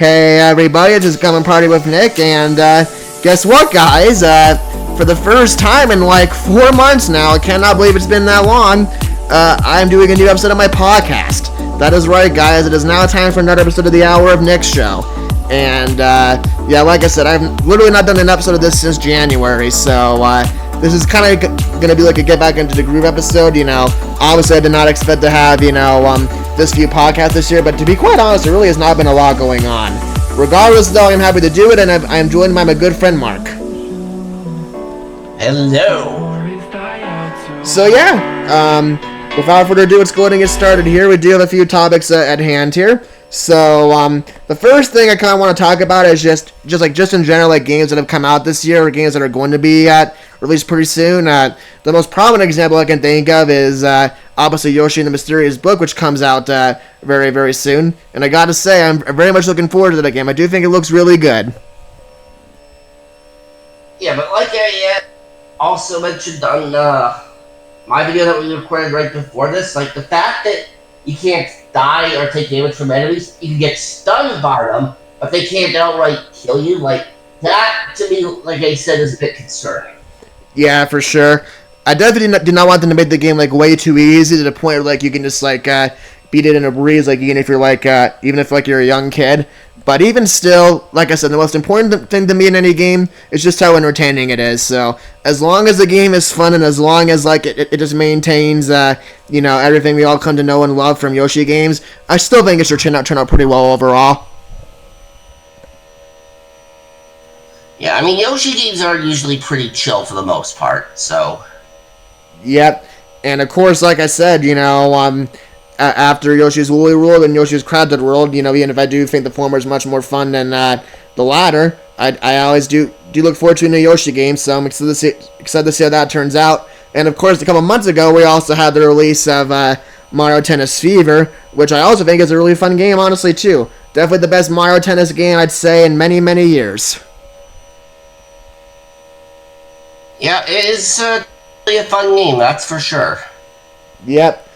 Hey everybody, this is Come and Party with Nick, and guess what, guys? For the first time in like 4 months now, I cannot believe it's been that long, I'm doing a new episode of my podcast. That is right, guys, it is now time for another episode of the Hour of Nick show. And, yeah, like I said, I've literally not done an episode of this since January, so, this is kind of gonna be like a get back into the groove episode, Obviously, I did not expect to have, this few podcasts this year, but to be quite honest, there really has not been a lot going on. Regardless, though, I'm happy to do it, and I am joined by my good friend Mark. Hello. So yeah, without further ado, let's go ahead and get started here. We do have a few topics at hand here. So the first thing I kind of want to talk about is just in general, like games that have come out this year or games that are going to be released pretty soon. The most prominent example I can think of is obviously Yoshi and the Mysterious Book, which comes out very, very soon. And I gotta say, I'm very much looking forward to that game. I do think it looks really good. Yeah, but like I also mentioned on my video that we recorded right before this, like the fact that you can't die or take damage from enemies, you can get stunned by them, but they can't outright kill you, like that to me, like I said, is a bit concerning. Yeah, for sure. I definitely did not want them to make the game like way too easy to the point where like you can just like beat it in a breeze, like even if you're like you're a young kid. But even still, like I said, the most important thing to me in any game is just how entertaining it is. So as long as the game is fun and as long as like it just maintains everything we all come to know and love from Yoshi games, I still think it should turn out pretty well overall. Yeah, I mean Yoshi games are usually pretty chill for the most part, so. Yep, and of course, like I said, after Yoshi's Woolly World and Yoshi's Crafted World, even if I do think the former is much more fun than the latter, I always do look forward to a new Yoshi game, so I'm excited to see how that turns out. And of course, a couple months ago, we also had the release of Mario Tennis Fever, which I also think is a really fun game, honestly, too. Definitely the best Mario Tennis game, I'd say, in many, many years. Yeah, it is really a fun game, that's for sure. Yep.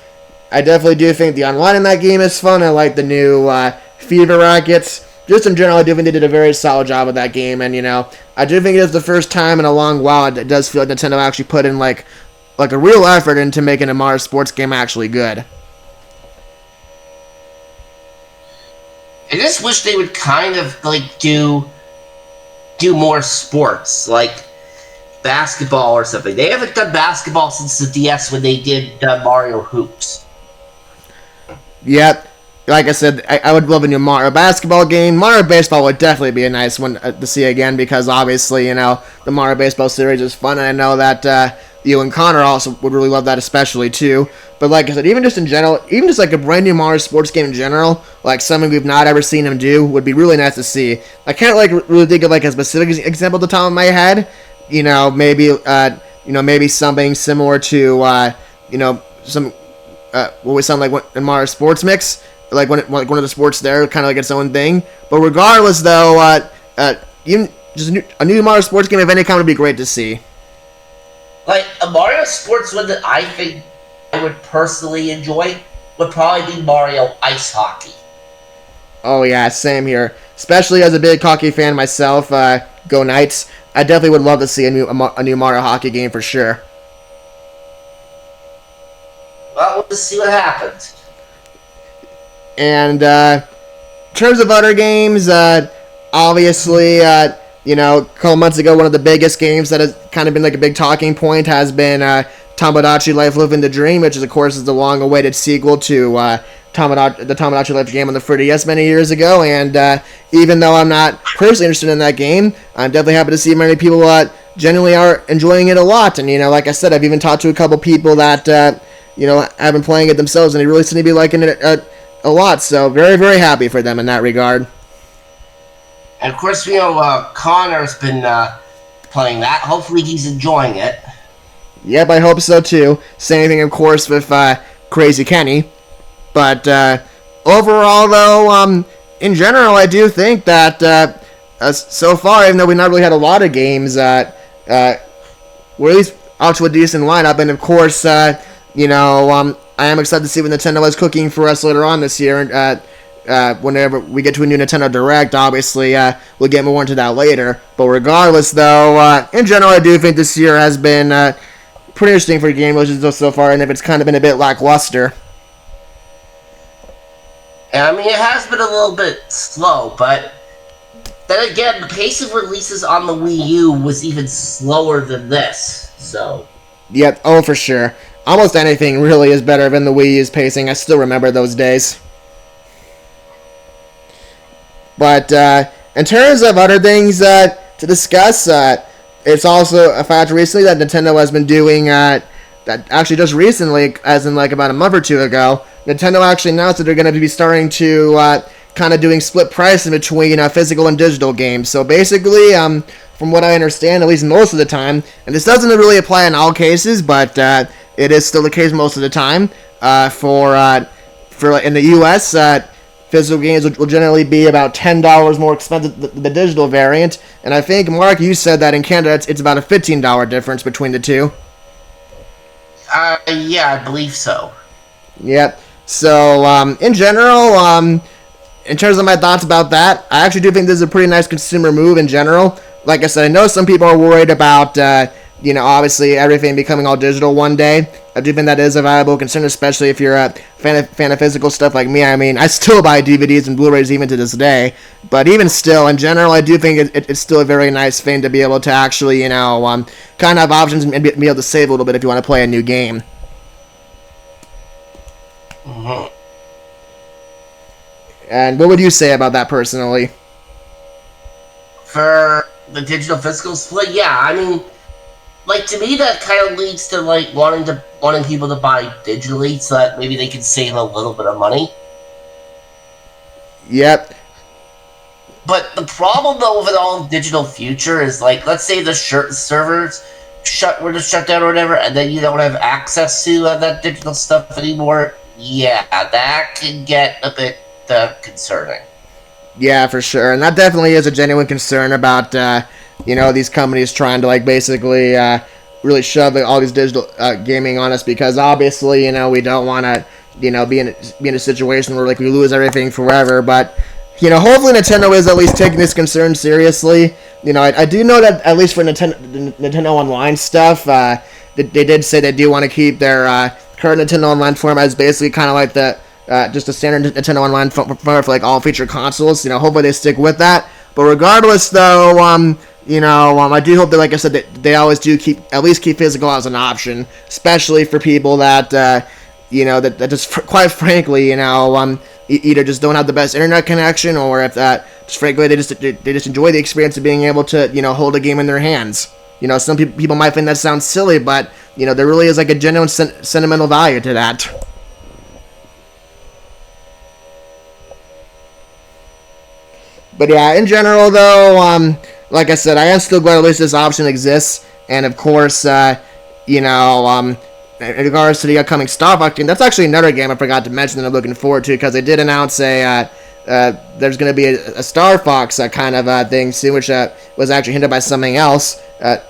I definitely do think the online in that game is fun. I like the new Fever Rackets. Just in general, I do think they did a very solid job with that game. And, I do think it is the first time in a long while it does feel like Nintendo actually put in, like a real effort into making a Mario sports game actually good. I just wish they would kind of, like, do more sports, like basketball or something. They haven't done basketball since the DS when they did Mario Hoops. Yep. Like I said, I would love a new Mario basketball game. Mario Baseball would definitely be a nice one to see again because obviously, the Mario Baseball series is fun, and I know that you and Connor also would really love that especially too. But like I said, even just in general, even just like a brand new Mario sports game in general, like something we've not ever seen him do, would be really nice to see. I can't like really think of like a specific example at the top of my head. Maybe something similar to some what would sound like in Mario Sports Mix, like one of the sports there, kind of like its own thing. But regardless, though, even just a new Mario sports game of any kind would be great to see. Like a Mario sports one that I think I would personally enjoy would probably be Mario Ice Hockey. Oh yeah, same here. Especially as a big hockey fan myself, go Knights. I definitely would love to see a new Mario hockey game for sure. Well, we'll just see what happens. And in terms of other games, obviously, a couple months ago, one of the biggest games that has kind of been like a big talking point has been Tomodachi Life Living the Dream, which is, of course, is the long-awaited sequel to the Tomodachi Life game on the 3DS many years ago. And even though I'm not personally interested in that game, I'm definitely happy to see many people genuinely are enjoying it a lot. And, like I said, I've even talked to a couple people that, have been playing it themselves, and they really seem to be liking it a lot. So very, very happy for them in that regard. And, of course, Connor's been playing that. Hopefully he's enjoying it. Yep, I hope so, too. Same thing, of course, with Crazy Kenny. But overall, though, in general, I do think that so far, even though we've not really had a lot of games, we're at least out to a decent lineup. And, of course, I am excited to see what Nintendo is cooking for us later on this year. whenever we get to a new Nintendo Direct, obviously, we'll get more into that later. But regardless, though, in general, I do think this year has been pretty interesting for game releases so far, and if it's kind of been a bit lackluster. I mean, it has been a little bit slow, but then again, the pace of releases on the Wii U was even slower than this, so... Yep, oh, for sure. Almost anything really is better than the Wii U's pacing. I still remember those days. But in terms of other things to discuss, it's also a fact recently that Nintendo has been doing, that actually just recently, as in like about a month or two ago, Nintendo actually announced that they're going to be starting to kind of doing split pricing between physical and digital games. So basically, from what I understand, at least most of the time, and this doesn't really apply in all cases, but it is still the case most of the time, for in the U.S., physical games will generally be about $10 more expensive than the digital variant. And I think, Mark, you said that in Canada it's about a $15 difference between the two. Yeah, I believe so. Yep. So, in general, in terms of my thoughts about that, I actually do think this is a pretty nice consumer move in general. Like I said, I know some people are worried about, obviously everything becoming all digital one day. I do think that is a valuable concern, especially if you're a fan of physical stuff like me. I mean, I still buy DVDs and Blu-rays even to this day. But even still, in general, I do think it's still a very nice thing to be able to actually, kind of have options and be able to save a little bit if you want to play a new game. Mm-hmm. And what would you say about that personally? For the digital physical split, yeah, I mean, like, to me that kind of leads to like wanting people to buy digitally so that maybe they can save a little bit of money. Yep. But the problem though with all digital future is, like, let's say the servers were to shut down or whatever, and then you don't have access to that digital stuff anymore. Yeah, that can get a bit concerning. Yeah, for sure, and that definitely is a genuine concern about these companies trying to, like, basically really shove all these digital gaming on us, because obviously we don't want to be in a situation where, like, we lose everything forever. But hopefully Nintendo is at least taking this concern seriously. I do know that at least for Nintendo Online stuff, they did say they do want to keep their current Nintendo Online format as basically kind of like the just a standard Nintendo Online format for like all feature consoles. Hopefully they stick with that. But regardless, though, I do hope that, like I said, that they always do keep physical as an option, especially for people that that just quite frankly, either just don't have the best internet connection, or if that just frankly they just enjoy the experience of being able to hold a game in their hands. Some people might think that sounds silly, but there really is like a genuine sentimental value to that. But yeah, in general, though, like I said, I am still glad at least this option exists. And of course, in regards to the upcoming Star Fox game, that's actually another game I forgot to mention that I'm looking forward to, because they did announce there's going to be a Star Fox kind of thing soon, which was actually hinted by something else,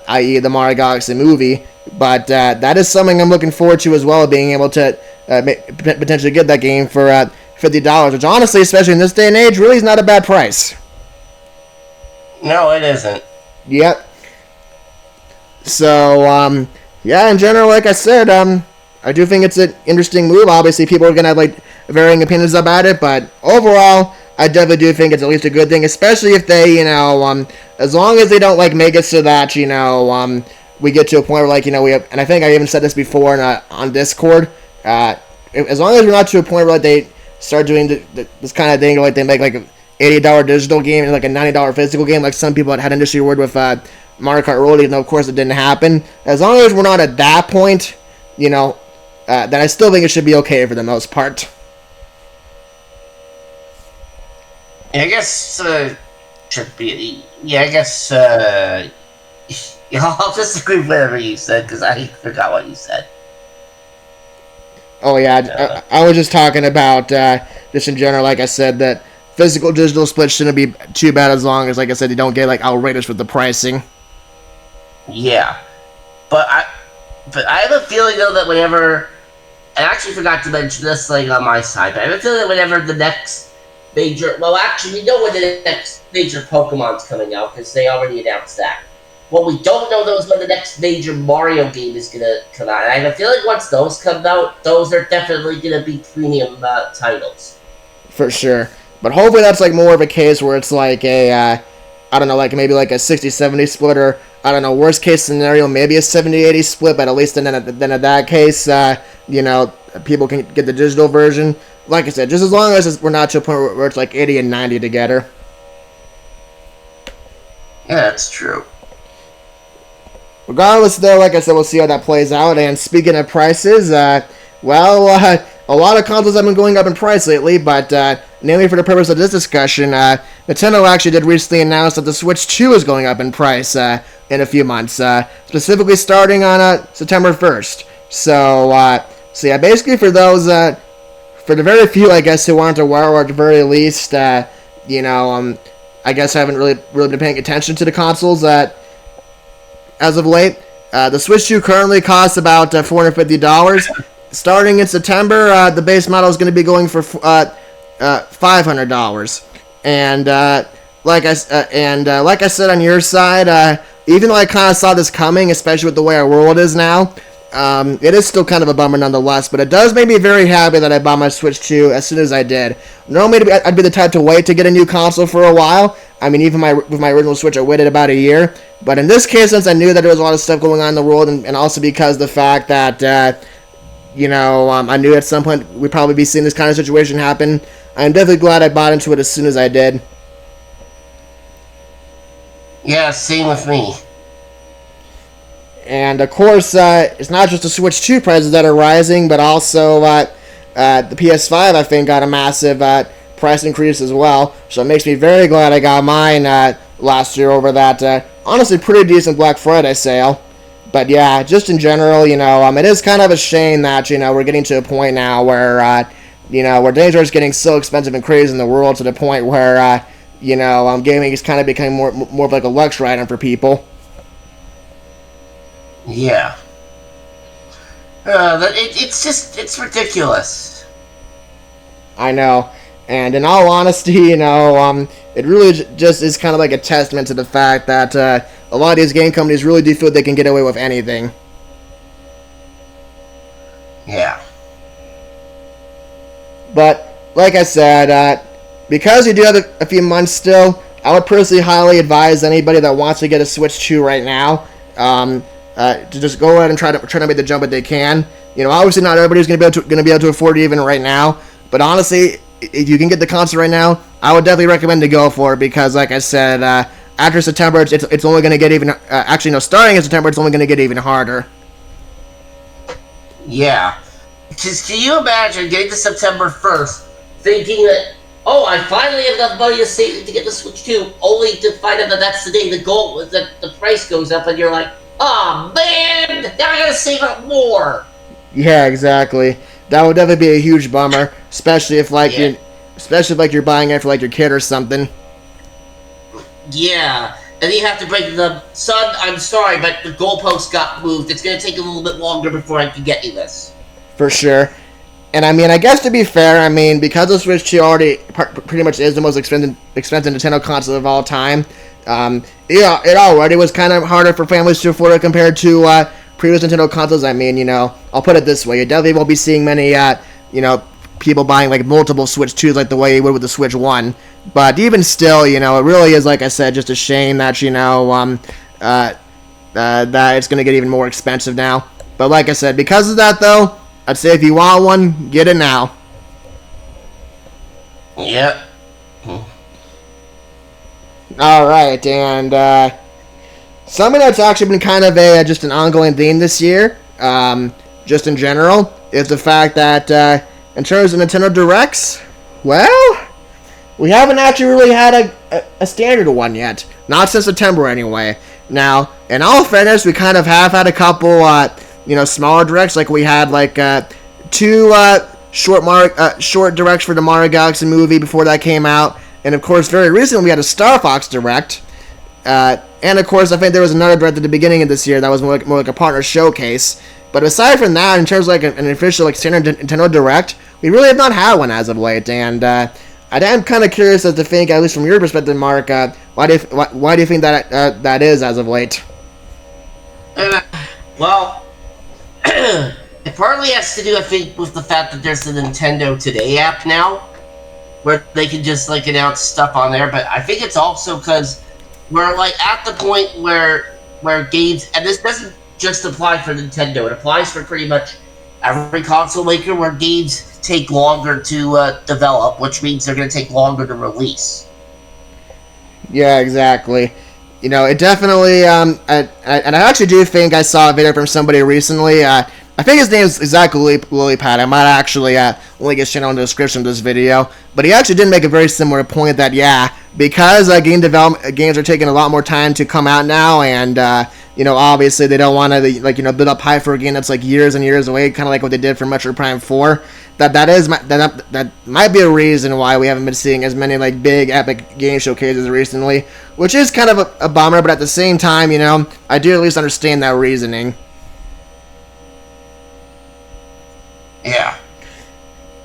i.e. the Mario Galaxy movie. But that is something I'm looking forward to as well, being able to potentially get that game for $50, which honestly, especially in this day and age, really is not a bad price. No, it isn't. Yep. So, yeah, in general, like I said, I do think it's an interesting move. Obviously, people are going to have, like, varying opinions about it, but overall, I definitely do think it's at least a good thing, especially if they, as long as they don't, like, make it so that, we get to a point where, like, we have, and I think I even said this before on Discord, as long as we're not to a point where, like, they start doing this kind of thing, like they make, like, a $80 digital game and, like, a $90 physical game, like some people had industry word with Mario Kart Road, even though, of course, it didn't happen. As long as we're not at that point, then I still think it should be okay for the most part. Yeah, I guess should be. Yeah, I guess. I'll just agree with whatever you said, because I forgot what you said. Oh yeah, I was just talking about just in general. Like I said, that physical digital split shouldn't be too bad, as long as, like I said, you don't get, like, outrageous with the pricing. Yeah, but I have a feeling though that whenever, I actually forgot to mention this, like, on my side, but I have a feeling that whenever the next major. Well, actually, we know when the next major Pokemon's coming out because they already announced that. What we don't know though is when the next major Mario game is gonna come out. And I have a feeling once those come out, those are definitely gonna be premium titles. For sure. But hopefully that's like more of a case where it's like a, I don't know, like maybe like a 60-70 split, or I don't know, worst case scenario, maybe a 70-80 split, but at least then in that case, you know, people can get the digital version. Like I said, just as long as we're not to a point where it's like 80 and 90 together. Yeah, that's true. Regardless, though, like I said, we'll see how that plays out. And speaking of prices, a lot of consoles have been going up in price lately, but mainly for the purpose of this discussion, Nintendo actually did recently announce that the Switch 2 is going up in price in a few months, specifically starting on September 1st. So yeah, basically for those, for the very few, I guess, who aren't aware, or at the very least, you know, I guess haven't really been paying attention to the consoles as of late. The Switch 2 currently costs about $450. Starting in September, the base model is going to be going for $500. And like I said on your side, even though I kind of saw this coming, especially with the way our world is now, it is still kind of a bummer nonetheless. But it does make me very happy that I bought my Switch 2 as soon as I did. Normally, I'd be the type to wait to get a new console for a while. I mean, even with my original Switch, I waited about a year. But in this case, since I knew that there was a lot of stuff going on in the world, and also because of the fact that, you know, I knew at some point we'd probably be seeing this kind of situation happen, I'm definitely glad I bought into it as soon as I did. Yeah, same with me. And of course, it's not just the Switch 2 prices that are rising, but also the PS5, I think, got a massive price increase as well. So it makes me very glad I got mine last year over that honestly pretty decent Black Friday sale. But yeah, just in general, you know, it is kind of a shame that, you know, we're getting to a point now where, you know, where data is getting so expensive and crazy in the world to the point where, you know, gaming is kind of becoming more of like a luxury item for people. Yeah. It's ridiculous. I know. And in all honesty, you know, it really just is kind of like a testament to the fact that a lot of these game companies really do feel they can get away with anything. Yeah. But, like I said, because you do have a few months still, I would personally highly advise anybody that wants to get a Switch 2 right now to just go ahead and try to make the jump that they can. You know, obviously not everybody's going to be able to afford it even right now, but honestly, if you can get the console right now, I would definitely recommend to go for it because, like I said, after September, it's only going to get even. Actually, no, starting in September, it's only going to get even harder. Yeah. Because can you imagine getting to September 1st, thinking that, oh, I finally have enough money to save to get the Switch 2, only to find out that that's the day the price goes up, and you're like, oh man, now I gotta save up more. Yeah, exactly. That would definitely be a huge bummer, especially if you're buying it for like your kid or something. Yeah, and you have to break the son. I'm sorry, but the goalpost got moved. It's gonna take a little bit longer before I can get you this. For sure. And I mean, I guess to be fair, I mean, because the Switch 2 already pretty much is the most expensive Nintendo console of all time, yeah, it already was kind of harder for families to afford it compared to previous Nintendo consoles. I mean, you know, I'll put it this way: you definitely won't be seeing many, you know, people buying like multiple Switch 2s like the way you would with the Switch 1. But even still, you know, it really is, like I said, just a shame that, you know, that it's going to get even more expensive now. But like I said, because of that, though, I'd say if you want one, get it now. Yep. Alright, and something that's actually been kind of just an ongoing theme this year, just in general, is the fact that in terms of Nintendo Directs, well, we haven't actually really had a standard one yet. Not since September, anyway. Now, in all fairness, we kind of have had a couple, you know, smaller directs, like we had like two short directs for the Mario Galaxy movie before that came out, and of course, very recently we had a Star Fox direct, and of course, I think there was another direct at the beginning of this year that was more like a partner showcase. But aside from that, in terms of like an official like standard Nintendo direct, we really have not had one as of late, and I am kind of curious as to think, at least from your perspective, Mark, why do you think that that is as of late? Well, it partly has to do, I think, with the fact that there's the Nintendo Today app now, where they can just like announce stuff on there. But I think it's also because we're like at the point where games, and this doesn't just apply for Nintendo, it applies for pretty much every console maker, where games take longer to develop, which means they're going to take longer to release. Yeah, exactly. You know, it definitely, and I actually do think I saw a video from somebody recently. I think his name is exactly Lilypad. I might actually link his channel in the description of this video. But he actually did make a very similar point that, yeah, because games are taking a lot more time to come out now, and, you know, obviously they don't want to, like, you know, build up hype for a game that's, like, years and years away, kind of like what they did for Metroid Prime 4. That might be a reason why we haven't been seeing as many like big epic game showcases recently, which is kind of a bummer. But at the same time, you know, I do at least understand that reasoning. Yeah.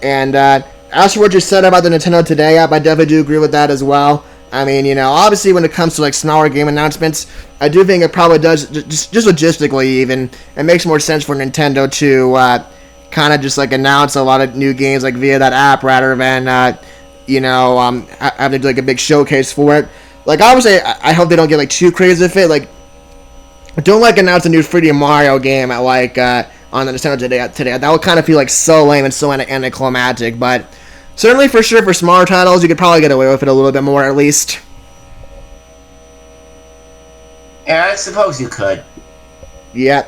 And as for what you said about the Nintendo Today app, I definitely do agree with that as well. I mean, you know, obviously when it comes to like smaller game announcements, I do think it probably does just logistically even it makes more sense for Nintendo to kind of just like announce a lot of new games like via that app rather than you know having to do like a big showcase for it. Like obviously I hope they don't get like too crazy with it. Like don't like announce a new 3D Mario game at like on the Nintendo today. That would kind of feel like so lame and so anticlimactic. But certainly for sure for smaller titles you could probably get away with it a little bit more at least. Yeah, I suppose you could. Yeah,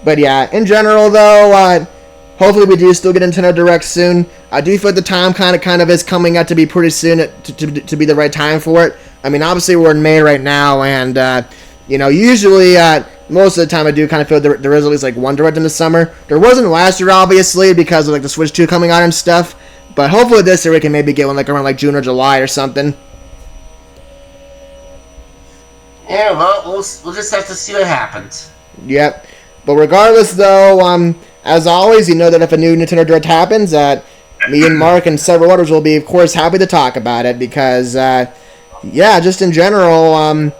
but yeah, in general though. Hopefully we do still get Nintendo Direct soon. I do feel like the time kind of is coming up to be pretty soon to be the right time for it. I mean, obviously we're in May right now, and you know, usually most of the time I do kind of feel there is at least like one Direct in the summer. There wasn't last year, obviously, because of like the Switch 2 coming out and stuff. But hopefully this year we can maybe get one like around like June or July or something. Yeah, well, we'll just have to see what happens. Yep. But regardless, though, as always, you know that if a new Nintendo Direct happens, me and Mark and several others will be, of course, happy to talk about it because, yeah, just in general,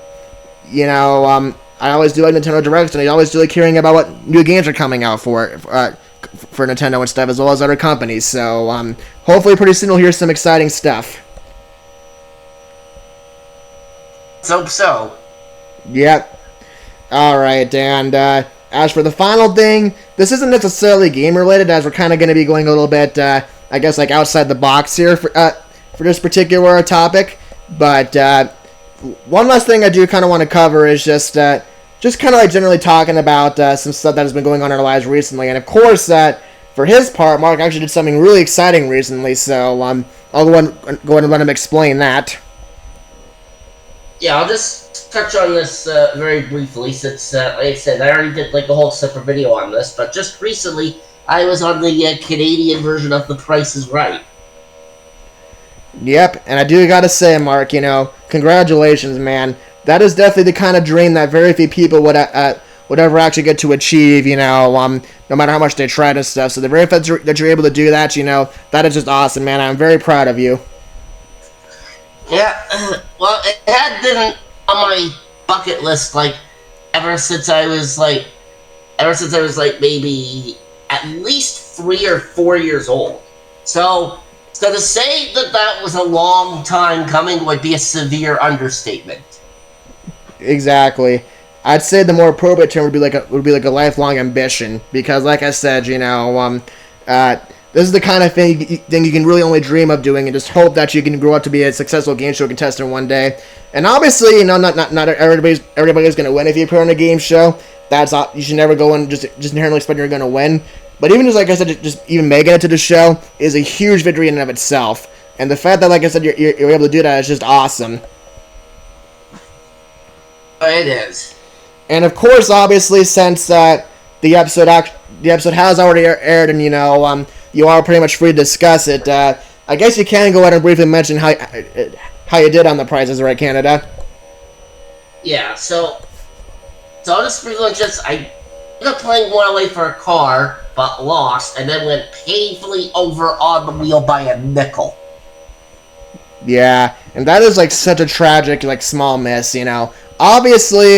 you know, I always do like Nintendo Directs, and I always do like hearing about what new games are coming out for Nintendo and stuff, as well as other companies. So, hopefully pretty soon we'll hear some exciting stuff. So. Yep. Alright, and, as for the final thing, this isn't necessarily game-related, as we're kind of going to be going a little bit, I guess, like, outside the box here for this particular topic. But one last thing I do kind of want to cover is just kind of like generally talking about some stuff that has been going on in our lives recently. And, of course, for his part, Mark actually did something really exciting recently, so I'll go ahead and let him explain that. Yeah, I'll just touch on this very briefly since, like I said, I already did like a whole separate video on this, but just recently I was on the Canadian version of The Price is Right. Yep, and I do gotta say, Mark, you know, congratulations, man. That is definitely the kind of dream that very few people would ever actually get to achieve, you know, no matter how much they tried and stuff. So the very fact that you're able to do that, you know, that is just awesome, man. I'm very proud of you. Yeah, well, it had been on my bucket list, like, ever since I was maybe at least 3 or 4 years old. So to say that was a long time coming would be a severe understatement. Exactly. I'd say the more appropriate term would be like a lifelong ambition, because like I said, you know, this is the kind of thing you can really only dream of doing, and just hope that you can grow up to be a successful game show contestant one day. And obviously, you know, not everybody's going to win if you appear on a game show. You should never go in just inherently expecting you're going to win. But even just like I said, just even making it to the show is a huge victory in and of itself. And the fact that, like I said, you're able to do that is just awesome. It is. And of course, obviously, since the episode has already aired, and you know, you are pretty much free to discuss it. I guess you can go ahead and briefly mention how you did on The Price is Right Canada. Yeah, so I'll just briefly I ended up playing one away for a car, but lost, and then went painfully over on the wheel by a nickel. Yeah, and that is like such a tragic, like small miss, you know. Obviously,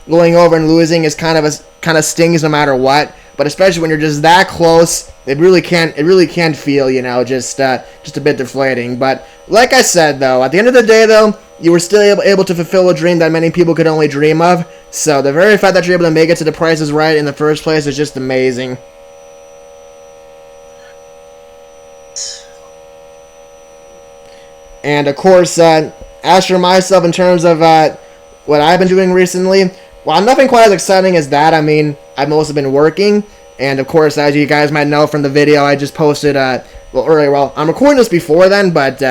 going over and losing is kind of stings no matter what. But especially when you're just that close, it really can feel, you know, just a bit deflating. But like I said, though, at the end of the day, though, you were still able to fulfill a dream that many people could only dream of. So the very fact that you're able to make it to the Price is Right in the first place is just amazing. And of course, as for myself, in terms of what I've been doing recently, well, nothing quite as exciting as that. I mean, I've mostly been working, and of course, as you guys might know from the video I just posted, earlier. Well, I'm recording this before then, but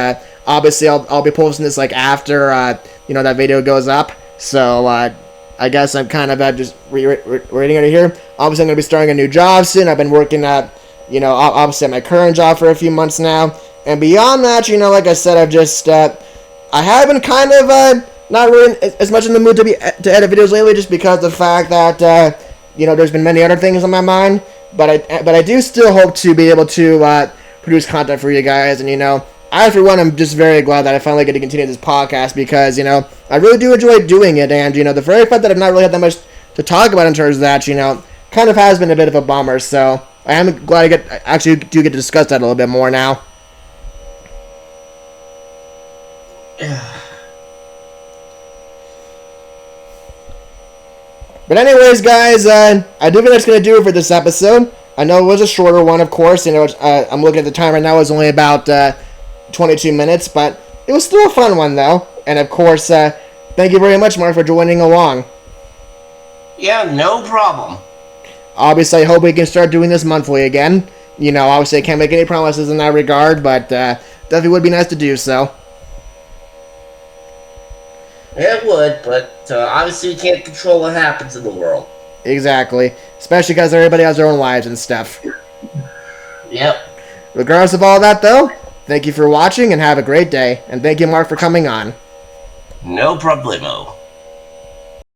obviously I'll be posting this like after that video goes up. So I guess I'm kind of just reading it here. Obviously, I'm gonna be starting a new job soon. I've been working at obviously at my current job for a few months now. And beyond that, like I said, I've just, I have been kind of not really as much in the mood to edit videos lately, just because of the fact that, there's been many other things on my mind. But I do still hope to be able to produce content for you guys. And, I, for one, am just very glad that I finally get to continue this podcast because, I really do enjoy doing it. And, the very fact that I've not really had that much to talk about in terms of that, kind of has been a bit of a bummer. So I am glad I actually do get to discuss that a little bit more now. But anyways, guys, I do think that's going to do it for this episode. I know it was a shorter one, of course. I'm looking at the time right now. It was only about 22 minutes, but it was still a fun one, though. And, of course, thank you very much, Mark, for joining along. Yeah, no problem. Obviously, I hope we can start doing this monthly again. Obviously, I can't make any promises in that regard, but definitely would be nice to do so. It would, but obviously you can't control what happens in the world. Exactly. Especially because everybody has their own lives and stuff. Yep. Regardless of all that, though, thank you for watching and have a great day. And thank you, Mark, for coming on. No problemo.